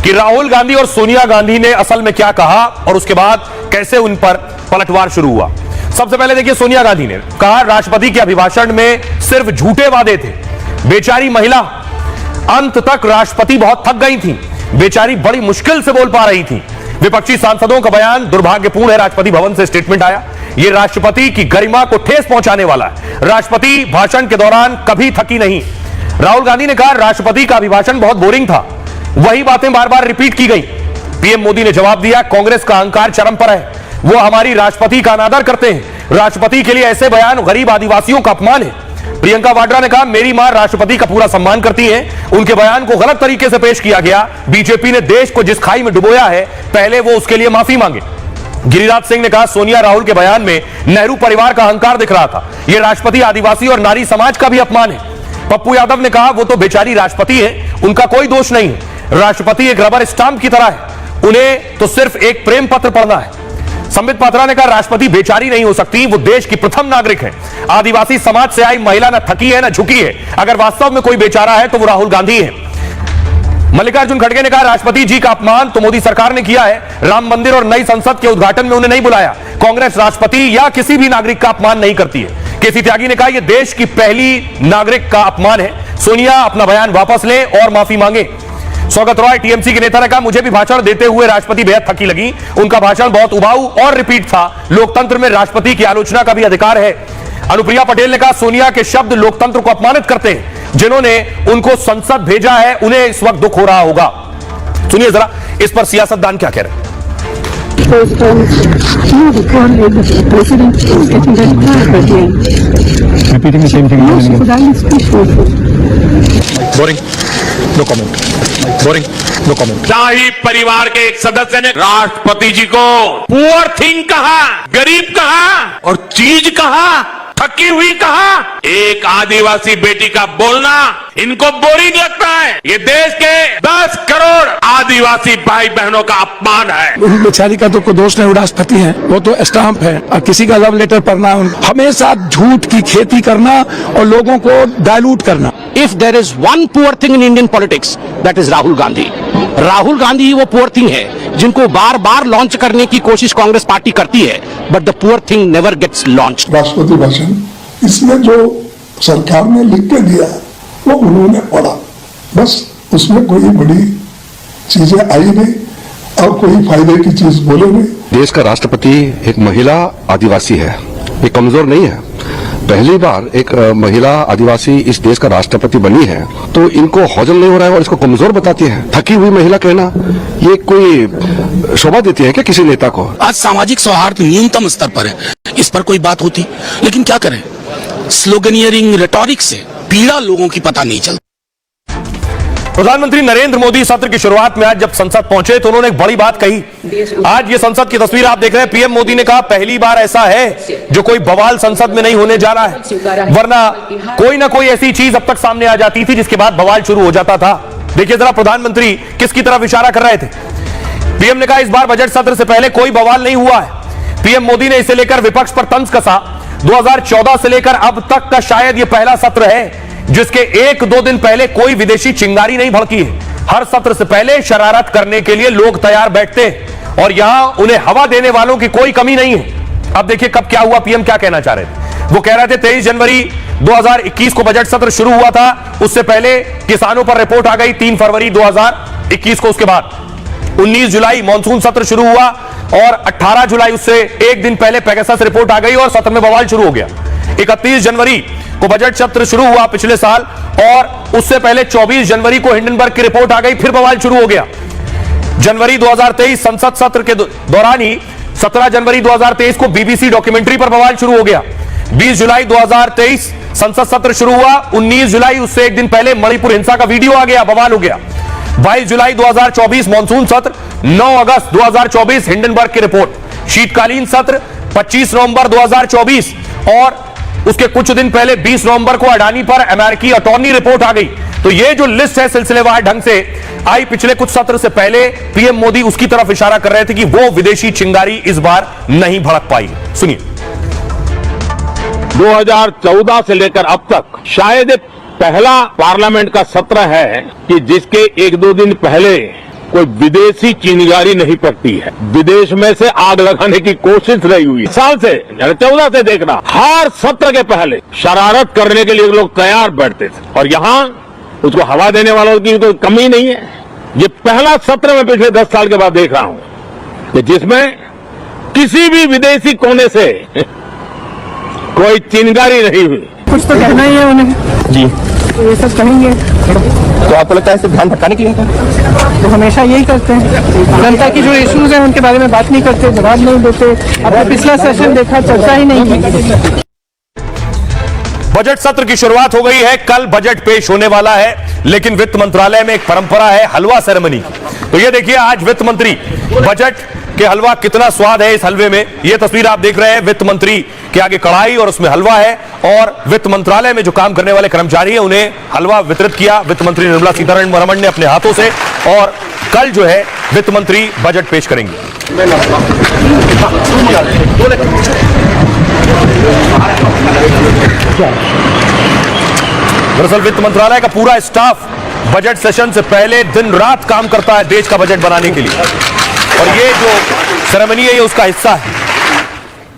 कि राहुल गांधी और सोनिया गांधी ने असल में क्या कहा और उसके बाद कैसे उन पर पलटवार शुरू हुआ। सबसे पहले देखिए, सोनिया गांधी ने कहा राष्ट्रपति के अभिभाषण में सिर्फ झूठे वादे थे। बेचारी महिला, अंत तक राष्ट्रपति बहुत थक गई थी, बेचारी बड़ी मुश्किल से बोल पा रही थी। विपक्षी सांसदों का बयान दुर्भाग्यपूर्ण है। राष्ट्रपति भवन से स्टेटमेंट आया, यह राष्ट्रपति की गरिमा को ठेस पहुंचाने वाला है। राष्ट्रपति भाषण के दौरान कभी थकी नहीं। राहुल गांधी ने कहा राष्ट्रपति का अभिभाषण बहुत बोरिंग था, वही बातें बार बार रिपीट की गई। पीएम मोदी ने जवाब दिया, कांग्रेस का अहंकार चरम पर है, वो हमारी राष्ट्रपति का अनादर करते हैं। राष्ट्रपति के लिए ऐसे बयान गरीब आदिवासियों का अपमान है। प्रियंका वाड्रा ने कहा मेरी मां राष्ट्रपति का पूरा सम्मान करती हैं, उनके बयान को गलत तरीके से पेश किया गया। बीजेपी ने देश को जिस खाई में डुबोया है, पहले वो उसके लिए माफी मांगे। गिरिराज सिंह ने कहा सोनिया राहुल के बयान में नेहरू परिवार का अहंकार दिख रहा था, यह राष्ट्रपति आदिवासी और नारी समाज का भी अपमान है। पप्पू यादव ने कहा वो तो बेचारी राष्ट्रपति है, उनका कोई दोष नहीं है। राष्ट्रपति एक रबर स्टाम्प की तरह है, उन्हें तो सिर्फ एक प्रेम पत्र पढ़ना है। संबित पात्रा ने कहा राष्ट्रपति बेचारी नहीं हो सकती, वो देश की प्रथम नागरिक है। आदिवासी समाज से आई महिला न थकी है न झुकी है, अगर वास्तव में कोई बेचारा है तो वो राहुल गांधी है। मल्लिकार्जुन खड़गे ने कहा राष्ट्रपति जी का अपमान तो मोदी सरकार ने किया है, राम मंदिर और नई संसद के उद्घाटन में उन्हें नहीं बुलाया। कांग्रेस राष्ट्रपति या किसी भी नागरिक का अपमान नहीं करती है। केसी त्यागी ने कहा यह देश की पहली नागरिक का अपमान है, सोनिया अपना बयान वापस लें और माफी मांगे। सौगत रॉय टीएमसी के नेता ने कहा मुझे भी भाषण देते हुए राष्ट्रपति बेहद थकी लगी, उनका भाषण बहुत उबाऊ और रिपीट था। लोकतंत्र में राष्ट्रपति की आलोचना का भी अधिकार है। अनुप्रिया पटेल ने कहा सोनिया के शब्द लोकतंत्र को अपमानित करते हैं, जिन्होंने उनको संसद भेजा है उन्हें इस वक्त दुख हो रहा होगा। सुनिए जरा इस पर सियासतदान क्या कह रहे हैं। Boring, no comment. Boring, no comment. शाही परिवार के एक सदस्य ने राष्ट्रपति जी को पुअर थिंग कहा, गरीब कहा और चीज कहा, थकी हुई कहा। एक आदिवासी बेटी का बोलना इनको बोरिंग लगता है। ये देश के 10 करोड़ आदिवासी भाई बहनों का अपमान है। बेचारी का तो कोई दोष नहीं, राष्ट्रपति हैं, वो तो स्टाम्प है। और किसी का लव लेटर पढ़ना, हमेशा झूठ की खेती करना और लोगों को डायलूट करना। If there is one poor thing in Indian politics, that is Rahul Gandhi. Rahul Gandhi ही वो पुअर थिंग है जिनको बार बार लॉन्च करने की कोशिश कांग्रेस पार्टी करती है, but the poor thing never gets launch. राष्ट्रपति भाषण इसमें जो सरकार ने लिख के दिया वो उन्होंने पढ़ा, बस उसमें कोई बड़ी चीजें आई नहीं और कोई फायदे की चीज बोले नहीं। देश का राष्ट्रपति एक महिला आदिवासी है, ये कमजोर नहीं है। पहली बार एक महिला आदिवासी इस देश का राष्ट्रपति बनी है, तो इनको हौजल नहीं हो रहा है और इसको कमजोर बताती है। थकी हुई महिला कहना ये कोई शोभा देती है क्या किसी नेता को? आज सामाजिक सौहार्द न्यूनतम स्तर पर है, इस पर कोई बात होती, लेकिन क्या करें, स्लोगनियरिंग रेटोरिक से पीड़ा लोगों की पता नहीं चलती। प्रधानमंत्री नरेंद्र मोदी सत्र की शुरुआत में आज जब संसद पहुंचे तो उन्होंने एक बड़ी बात कही। आज ये संसद की तस्वीर आप देख रहे हैं। पीएम मोदी ने कहा पहली बार ऐसा है जो कोई बवाल संसद में नहीं होने जा रहा है, वरना कोई ना कोई ऐसी चीज अब तक सामने आ जाती थी जिसके बाद बवाल शुरू हो जाता था। देखिए जरा प्रधानमंत्री किसकी तरफ इशारा कर रहे थे। पीएम ने कहा इस बार बजट सत्र से पहले कोई बवाल नहीं हुआ है। पीएम मोदी ने इसे लेकर विपक्ष पर तंज कसा। 2014 से लेकर अब तक का शायद यह पहला सत्र है जिसके 1-2 दिन पहले कोई विदेशी चिंगारी नहीं भड़की है। हर सत्र से पहले शरारत करने के लिए लोग तैयार बैठते हैं और यहां उन्हें हवा देने वालों की कोई कमी नहीं है। अब देखिए कब क्या हुआ, पीएम क्या कहना चाह रहे थे। वो कह रहे थे 23 जनवरी 2021 को बजट सत्र शुरू हुआ था, उससे पहले किसानों पर रिपोर्ट आ गई 3 फरवरी 2021 को। उसके बाद 19 जुलाई मानसून सत्र शुरू हुआ और 18 जुलाई उससे एक दिन पहले पेगासस रिपोर्ट आ गई और सत्र में बवाल शुरू हो गया। 31 जनवरी को बजट सत्र शुरू हुआ पिछले साल और उससे पहले 24 जनवरी को हिंडनबर्ग की रिपोर्ट आ गई, फिर बवाल शुरू हो गया। जनवरी 2023 संसद सत्र के दौरान ही 17 जनवरी 2023 को बीबीसी डॉक्यूमेंट्री पर बवाल शुरू हो गया। 20 जुलाई 2023 संसद सत्र शुरू हुआ, 19 जुलाई उससे एक दिन पहले मणिपुर हिंसा का वीडियो आ गया, बवाल हो गया। 22 जुलाई 2024 मानसून सत्र, 9 अगस्त 2024 हिंडनबर्ग की रिपोर्ट, शीतकालीन सत्र 25 नवंबर 2024 और उसके कुछ दिन पहले 20 नवंबर को अडानी पर अमेरिकी अटॉर्नी रिपोर्ट आ गई। तो ये जो लिस्ट है सिलसिलेवार ढंग से आई पिछले कुछ सत्र से पहले, पीएम मोदी उसकी तरफ इशारा कर रहे थे कि वो विदेशी चिंगारी इस बार नहीं भड़क पाई। सुनिए। 2014 से लेकर अब तक शायद पहला पार्लियामेंट का सत्र है कि जिसके 1-2 दिन पहले कोई विदेशी चिंगारी नहीं पड़ती है। विदेश में से आग लगाने की कोशिश रही हुई साल से 14 से देखना, हर सत्र के पहले शरारत करने के लिए लोग तैयार बैठते थे और यहाँ उसको हवा देने वालों की कोई कमी नहीं है। ये पहला सत्र में पिछले 10 साल के बाद देख रहा हूं कि जिसमें किसी भी विदेशी कोने से कोई चिंगारी नहीं हुई। कुछ तो कहना ही है उन्हें जी, तो ये सब कहेंगे तो आपको लगता है इसे ध्यान भटकाने के लिए था? तो हमेशा यही करते हैं। जनता की जो इश्यूज हैं उनके बारे में बात नहीं करते, जवाब नहीं देते। आपने पिछला सेशन देखा, चर्चा ही नहीं की। बजट सत्र की शुरुआत हो गई है। कल बजट पेश होने वाला है, लेकिन वित्त मंत्रालय में एक परंपरा है हलवा सेरेमनी की। तो ये देखिए आज वित्त मंत्री बजट के हलवा, कितना स्वाद है इस हलवे में। ये तस्वीर आप देख रहे हैं, वित्त मंत्री के आगे कढ़ाई और उसमें हलवा है और वित्त मंत्रालय में जो काम करने वाले कर्मचारी हैं उन्हें हलवा वितरित किया वित्त मंत्री निर्मला सीतारमण ने अपने हाथों से। और कल जो है वित्त मंत्री बजट पेश करेंगे। दरअसल वित्त मंत्रालय का पूरा स्टाफ बजट सेशन से पहले दिन रात काम करता है देश का बजट बनाने के लिए, और ये जो सेरेमनी है ये उसका हिस्सा है।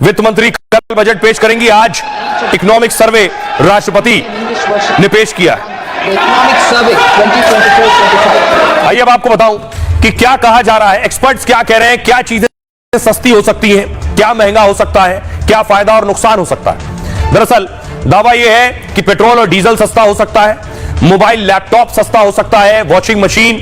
वित्त मंत्री कल बजट पेश करेंगी। आज इकोनॉमिक सर्वे राष्ट्रपति ने पेश किया है। आइए अब आपको बताऊं कि क्या कहा जा रहा है, एक्सपर्ट्स क्या कह रहे हैं, क्या चीजें सस्ती हो सकती हैं, क्या महंगा हो सकता है, क्या फायदा और नुकसान हो सकता है। दरअसल दावा यह है कि पेट्रोल और डीजल सस्ता हो सकता है, मोबाइल लैपटॉप सस्ता हो सकता है, washing machine,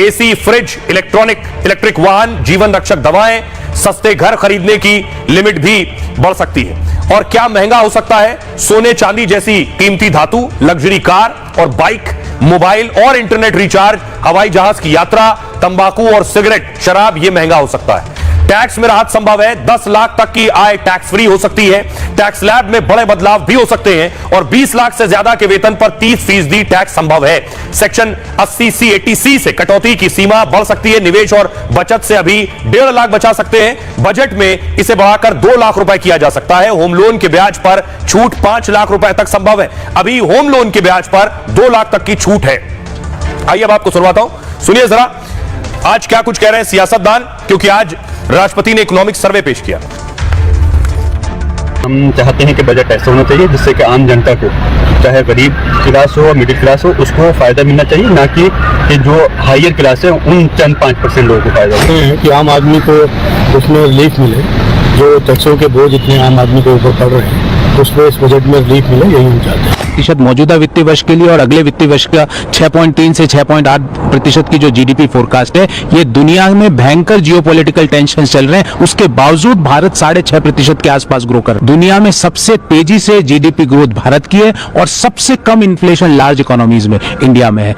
AC, fridge, electric वाहन, जीवन रक्षक दवाएं, सस्ते घर खरीदने की लिमिट भी बढ़ सकती है। और क्या महंगा हो सकता है, सोने चांदी जैसी कीमती धातु, लग्जरी कार और बाइक, मोबाइल और इंटरनेट रिचार्ज, हवाई जहाज की यात्रा, तंबाकू और सिगरेट, शराब, यह महंगा हो सकता है। टैक्स में राहत संभव है, 10 लाख तक की आय टैक्स फ्री हो सकती है। टैक्स स्लैब में बड़े बदलाव भी हो सकते हैं और 20 लाख से ज्यादा के वेतन पर 30% टैक्स संभव है। सेक्शन 80C 80C से कटौती की सीमा बढ़ सकती है। निवेश और बचत से अभी 1.5 लाख बचा सकते हैं। बजट में इसे बढ़ाकर 2 लाख रुपए किया जा सकता है। होम लोन के ब्याज पर छूट 5 लाख रुपए तक संभव है। अभी होम लोन के ब्याज पर 2 लाख तक की छूट है। आइए अब आपको सुनवाता हूं, सुनिए जरा आज क्या कुछ कह रहे हैं सियासतदान, क्योंकि आज राष्ट्रपति ने इकोनॉमिक सर्वे पेश किया। हम चाहते हैं कि बजट ऐसा होना चाहिए जिससे कि आम जनता को, चाहे गरीब क्लास हो, मिडिल क्लास हो, उसको फायदा मिलना चाहिए, ना कि जो हायर क्लास है उन चंद 5% लोगों को फायदा हो। कि आम आदमी को उसमें रिलीफ मिले, जो टैक्सों के बोझ इतने आम आदमी के ऊपर पड़ रहे हैं, उसमें इस बजट में रिलीफ मिले, यही हम चाहते हैं। प्रतिशत मौजूदा वित्तीय वर्ष के लिए और अगले वित्तीय वर्ष का 6.3 से 6.8% की जो जीडीपी फोरकास्ट है, ये दुनिया में भयंकर जियोपॉलिटिकल टेंशन चल रहे हैं, उसके बावजूद भारत 6.5% के आसपास ग्रो कर। दुनिया में सबसे तेजी से जीडीपी ग्रोथ भारत की है और सबसे कम इन्फ्लेशन लार्ज इकोनॉमीज में इंडिया में है।